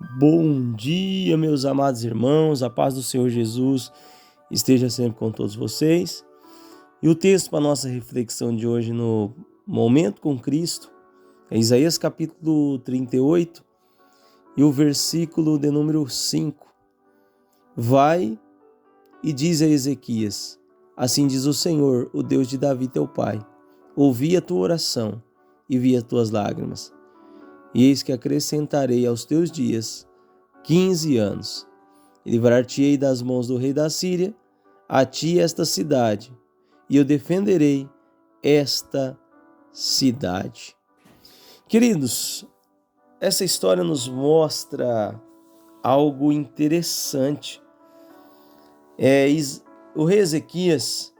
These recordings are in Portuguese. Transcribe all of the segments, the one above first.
Bom dia, meus amados irmãos, a paz do Senhor Jesus esteja sempre com todos vocês. E o texto para nossa reflexão de hoje no Momento com Cristo é Isaías capítulo 38 e o versículo de número 5. Vai e diz a Ezequias: assim diz o Senhor, o Deus de Davi teu pai, ouvi a tua oração e vi as tuas lágrimas. E eis que acrescentarei aos teus dias 15 anos, e livrar-te-ei das mãos do rei da Síria, a ti esta cidade, e eu defenderei esta cidade. Queridos, essa história nos mostra algo interessante. O rei Ezequias,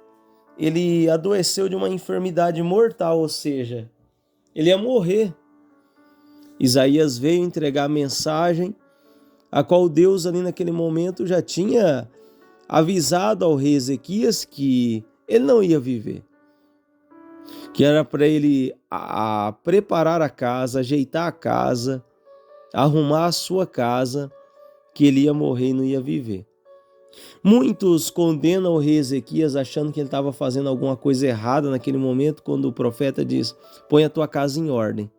ele adoeceu de uma enfermidade mortal, ou seja, ele ia morrer. Isaías veio entregar a mensagem, a qual Deus ali naquele momento já tinha avisado ao rei Ezequias que ele não ia viver, que era para ele preparar a casa, ajeitar a casa, arrumar a sua casa, que ele ia morrer e não ia viver. Muitos condenam o rei Ezequias achando que ele estava fazendo alguma coisa errada naquele momento, quando o profeta diz: põe a tua casa em ordem.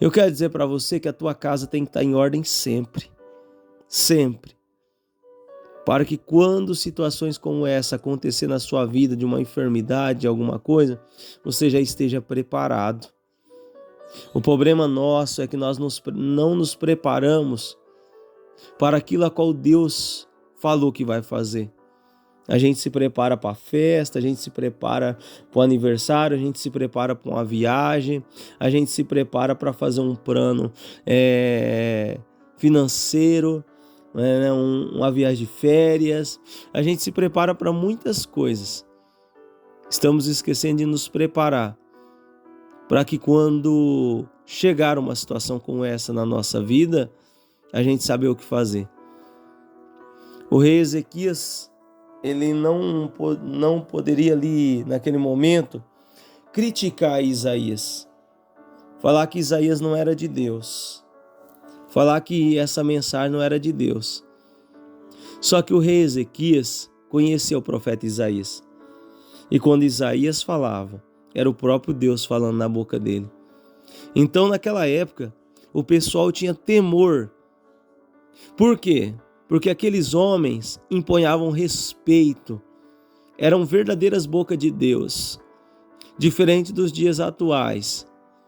Eu quero dizer para você que a tua casa tem que estar em ordem sempre, sempre, para que quando situações como essa acontecer na sua vida, de uma enfermidade, alguma coisa, você já esteja preparado. O problema nosso é que nós não nos preparamos para aquilo a qual Deus falou que vai fazer. A gente se prepara para a festa, a gente se prepara para o aniversário, a gente se prepara para uma viagem, a gente se prepara para fazer um plano financeiro, uma viagem de férias. A gente se prepara para muitas coisas. Estamos esquecendo de nos preparar para que quando chegar uma situação como essa na nossa vida, a gente saber o que fazer. O rei Ezequias, ele não poderia ali, naquele momento, criticar Isaías, falar que Isaías não era de Deus, falar que essa mensagem não era de Deus. Só que o rei Ezequias conhecia o profeta Isaías, e quando Isaías falava, era o próprio Deus falando na boca dele. Então, naquela época, o pessoal tinha temor. Por quê? Porque aqueles homens empunhavam respeito, eram verdadeiras bocas de Deus, diferente dos dias atuais,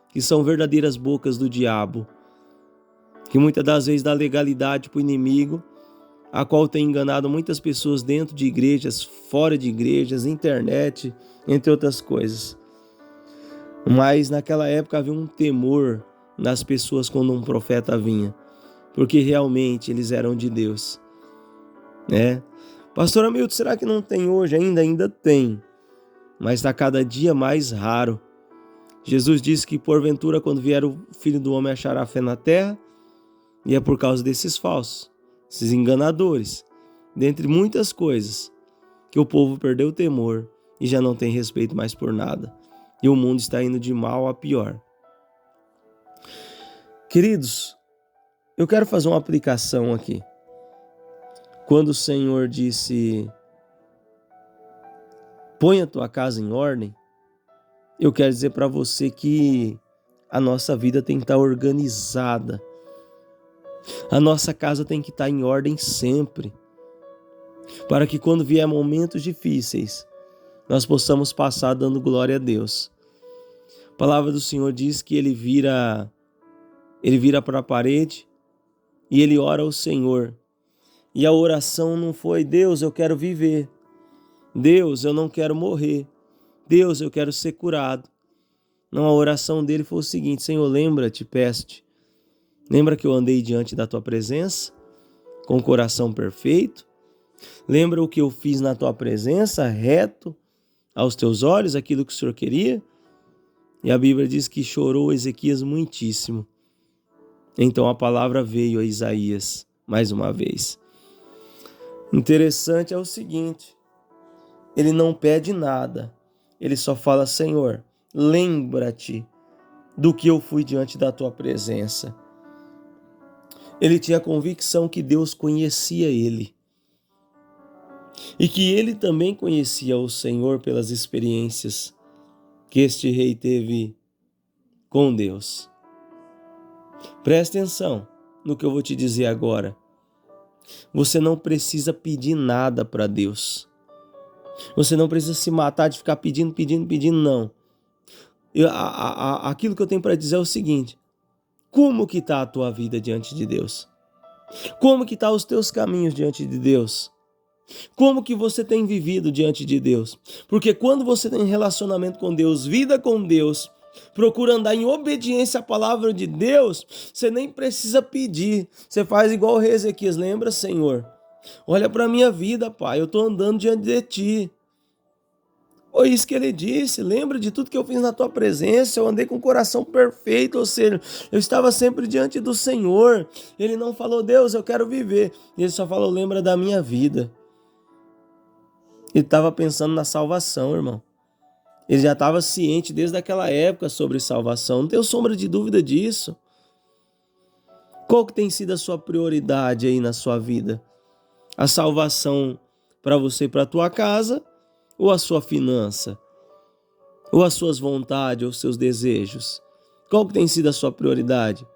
que são verdadeiras bocas do diabo, que muitas das vezes dá legalidade para o inimigo, a qual tem enganado muitas pessoas dentro de igrejas, fora de igrejas, internet, entre outras coisas. Mas naquela época havia um temor nas pessoas quando um profeta vinha, porque realmente eles eram de Deus, né? Pastor Hamilton, será que não tem hoje ainda? Ainda tem, mas está cada dia mais raro. Jesus disse que porventura quando vier o Filho do Homem achará fé na terra, e é por causa desses falsos, esses enganadores, dentre muitas coisas, que o povo perdeu o temor e já não tem respeito mais por nada, e o mundo está indo de mal a pior. Queridos, eu quero fazer uma aplicação aqui. Quando o Senhor disse: põe a tua casa em ordem, eu quero dizer para você que a nossa vida tem que estar organizada. A nossa casa tem que estar em ordem sempre, para que quando vier momentos difíceis, nós possamos passar dando glória a Deus. A palavra do Senhor diz que ele vira para a parede e ele ora ao Senhor. E a oração não foi: Deus, eu quero viver. Deus, eu não quero morrer. Deus, eu quero ser curado. Não, a oração dele foi o seguinte: Senhor, lembra-te, peço-te. Lembra que eu andei diante da tua presença com o coração perfeito? Lembra o que eu fiz na tua presença, reto aos teus olhos, aquilo que o Senhor queria? E a Bíblia diz que chorou Ezequias muitíssimo. Então a palavra veio a Isaías mais uma vez. Interessante é o seguinte: ele não pede nada, ele só fala: Senhor, lembra-te do que eu fui diante da tua presença. Ele tinha a convicção que Deus conhecia ele e que ele também conhecia o Senhor pelas experiências que este rei teve com Deus. Presta atenção no que eu vou te dizer agora. Você não precisa pedir nada para Deus. Você não precisa se matar de ficar pedindo, não. Aquilo que eu tenho para dizer é o seguinte: como que está a tua vida diante de Deus? Como que estão os teus caminhos diante de Deus? Como que você tem vivido diante de Deus? Porque quando você tem relacionamento com Deus, vida com Deus, procura andar em obediência à palavra de Deus, você nem precisa pedir. Você faz igual o rei Ezequias. Lembra, Senhor? Olha para a minha vida, Pai. Eu estou andando diante de Ti. Foi isso que ele disse. Lembra de tudo que eu fiz na Tua presença. Eu andei com o coração perfeito. Ou seja, eu estava sempre diante do Senhor. Ele não falou, Deus, eu quero viver. Ele só falou, lembra da minha vida. Ele estava pensando na salvação, irmão. Ele já estava ciente desde aquela época sobre salvação. Não tenho sombra de dúvida disso. Qual que tem sido a sua prioridade aí na sua vida? A salvação para você e para a tua casa? Ou a sua finança? Ou as suas vontades, ou os seus desejos? Qual que tem sido a sua prioridade?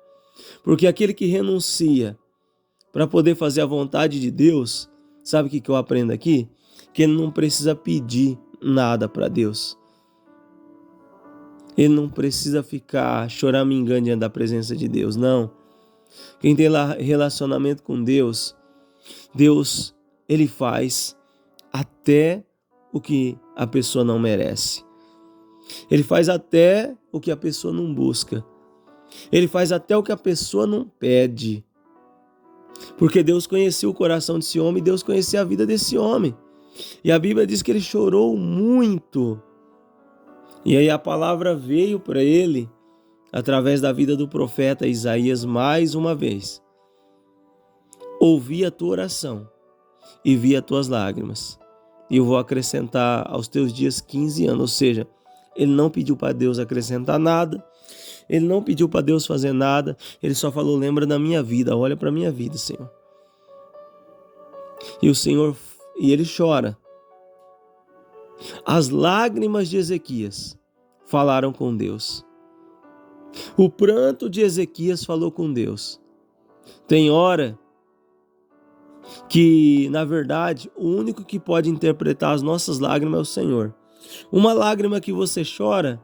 Porque aquele que renuncia para poder fazer a vontade de Deus, sabe o que eu aprendo aqui? Que ele não precisa pedir nada para Deus. Ele não precisa ficar choramingando diante da presença de Deus, não. Quem tem relacionamento com Deus, Deus, ele faz até o que a pessoa não merece. Ele faz até o que a pessoa não busca. Ele faz até o que a pessoa não pede. Porque Deus conhecia o coração desse homem, Deus conhecia a vida desse homem. E a Bíblia diz que ele chorou muito. E aí a palavra veio para ele através da vida do profeta Isaías mais uma vez. Ouvi a tua oração e vi as tuas lágrimas. E eu vou acrescentar aos teus dias 15 anos. Ou seja, ele não pediu para Deus acrescentar nada. Ele não pediu para Deus fazer nada. Ele só falou, lembra da minha vida. Olha para a minha vida, Senhor. E o Senhor, e ele chora. As lágrimas de Ezequias falaram com Deus. O pranto de Ezequias falou com Deus. Tem hora que, na verdade, o único que pode interpretar as nossas lágrimas é o Senhor. Uma lágrima que você chora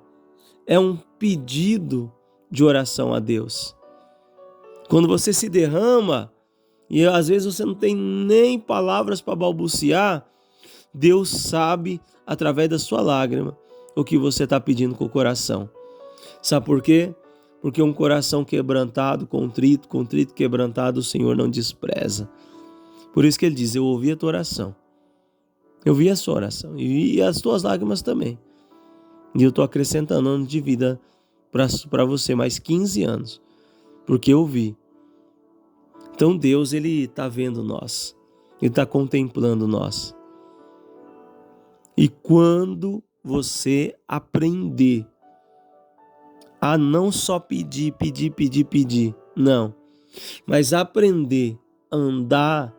é um pedido de oração a Deus. Quando você se derrama, e às vezes você não tem nem palavras para balbuciar, Deus sabe, através da sua lágrima, o que você está pedindo com o coração. Sabe por quê? Porque um coração quebrantado, contrito, quebrantado, o Senhor não despreza. Por isso que ele diz, eu ouvi a tua oração. Eu vi a sua oração e as tuas lágrimas também. E eu estou acrescentando anos de vida para você, mais 15 anos, porque eu vi. Então Deus, ele está vendo nós, ele está contemplando nós. E quando você aprender a não só pedir, não, mas aprender a andar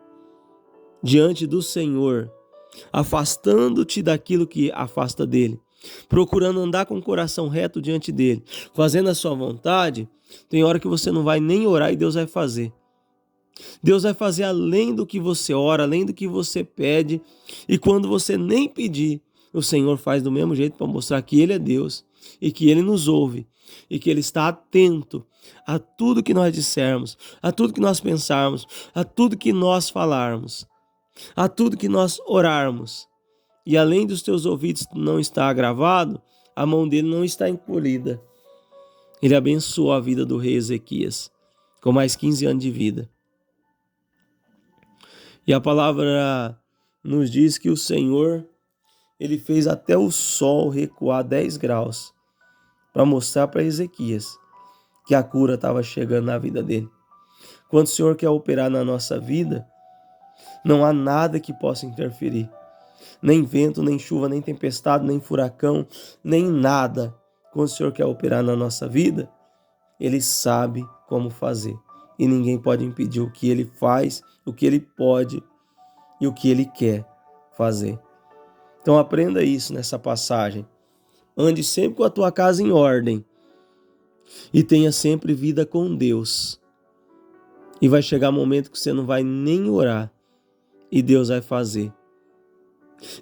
diante do Senhor, afastando-te daquilo que afasta dele, procurando andar com o coração reto diante dele, fazendo a sua vontade, tem hora que você não vai nem orar e Deus vai fazer. Deus vai fazer além do que você ora, além do que você pede. E quando você nem pedir, o Senhor faz do mesmo jeito para mostrar que Ele é Deus e que Ele nos ouve e que Ele está atento a tudo que nós dissermos, a tudo que nós pensarmos, a tudo que nós falarmos, a tudo que nós orarmos. E além dos teus ouvidos não estar gravado, a mão dele não está encolhida. Ele abençoou a vida do rei Ezequias com mais 15 anos de vida. E a palavra nos diz que o Senhor, ele fez até o sol recuar 10 graus para mostrar para Ezequias que a cura estava chegando na vida dele. Quando o Senhor quer operar na nossa vida, não há nada que possa interferir. Nem vento, nem chuva, nem tempestade, nem furacão, nem nada. Quando o Senhor quer operar na nossa vida, Ele sabe como fazer. e ninguém pode impedir o que Ele faz, o que Ele pode e o que Ele quer fazer. Então aprenda isso nessa passagem. Ande sempre com a tua casa em ordem e tenha sempre vida com Deus. E vai chegar um momento que você não vai nem orar e Deus vai fazer.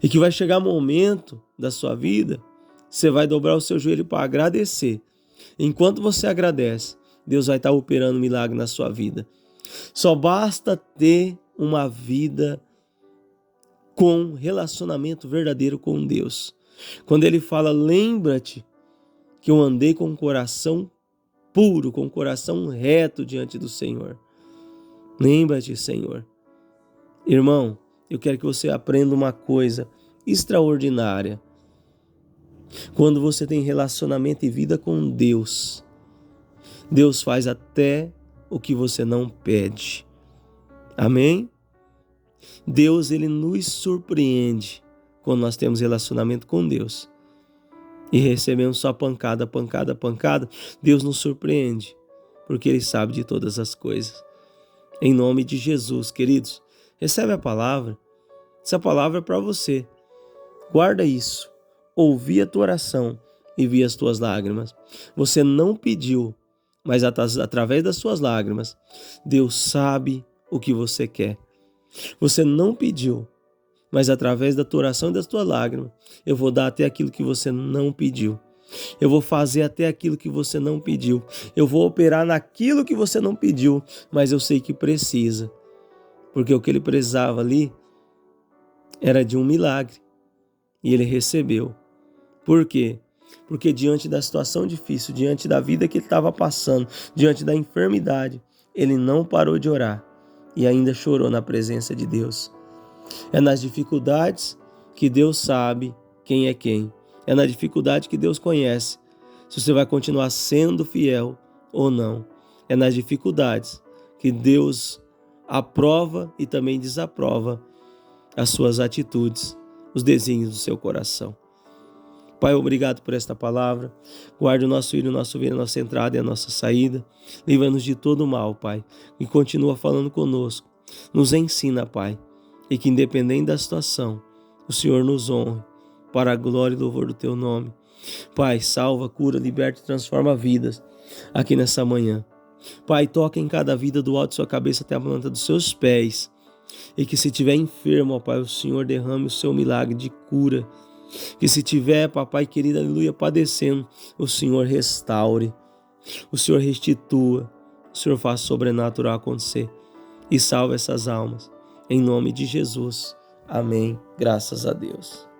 E que vai chegar um momento da sua vida, você vai dobrar o seu joelho para agradecer. Enquanto você agradece, Deus vai estar operando um milagre na sua vida. Só basta ter uma vida com relacionamento verdadeiro com Deus. Quando Ele fala, lembra-te que eu andei com o coração puro, com o coração reto diante do Senhor. Lembra-te, Senhor. Irmão, eu quero que você aprenda uma coisa extraordinária. Quando você tem relacionamento e vida com Deus, Deus faz até o que você não pede. Amém? Deus, Ele nos surpreende quando nós temos relacionamento com Deus. E recebemos só pancada, pancada, pancada. Deus nos surpreende, porque Ele sabe de todas as coisas. Em nome de Jesus, queridos, recebe a palavra. Essa palavra é para você. Guarda isso. Ouvi a tua oração e vi as tuas lágrimas. Você não pediu, mas através das suas lágrimas, Deus sabe o que você quer. Você não pediu, mas através da tua oração e das tuas lágrimas, eu vou dar até aquilo que você não pediu. Eu vou fazer até aquilo que você não pediu. Eu vou operar naquilo que você não pediu, mas eu sei que precisa. Porque o que ele precisava ali era de um milagre. E ele recebeu. Por quê? Porque diante da situação difícil, diante da vida que ele estava passando, diante da enfermidade, ele não parou de orar e ainda chorou na presença de Deus. É nas dificuldades que Deus sabe quem é quem. É na dificuldade que Deus conhece se você vai continuar sendo fiel ou não. É nas dificuldades que Deus aprova e também desaprova as suas atitudes, os desígnios do seu coração. Pai, obrigado por esta palavra. Guarde o nosso ir, o nosso vir, a nossa entrada e a nossa saída. Livra-nos de todo o mal, Pai. E continua falando conosco. Nos ensina, Pai. E que independente da situação, o Senhor nos honre para a glória e louvor do Teu nome. Pai, salva, cura, liberta e transforma vidas aqui nessa manhã. Pai, toca em cada vida do alto de sua cabeça até a planta dos seus pés. E que se estiver enfermo, ó Pai, o Senhor derrame o seu milagre de cura. Que se tiver, papai querido, aleluia, padecendo, o Senhor restaure, o Senhor restitua, o Senhor faça sobrenatural acontecer e salve essas almas. Em nome de Jesus. Amém. Graças a Deus.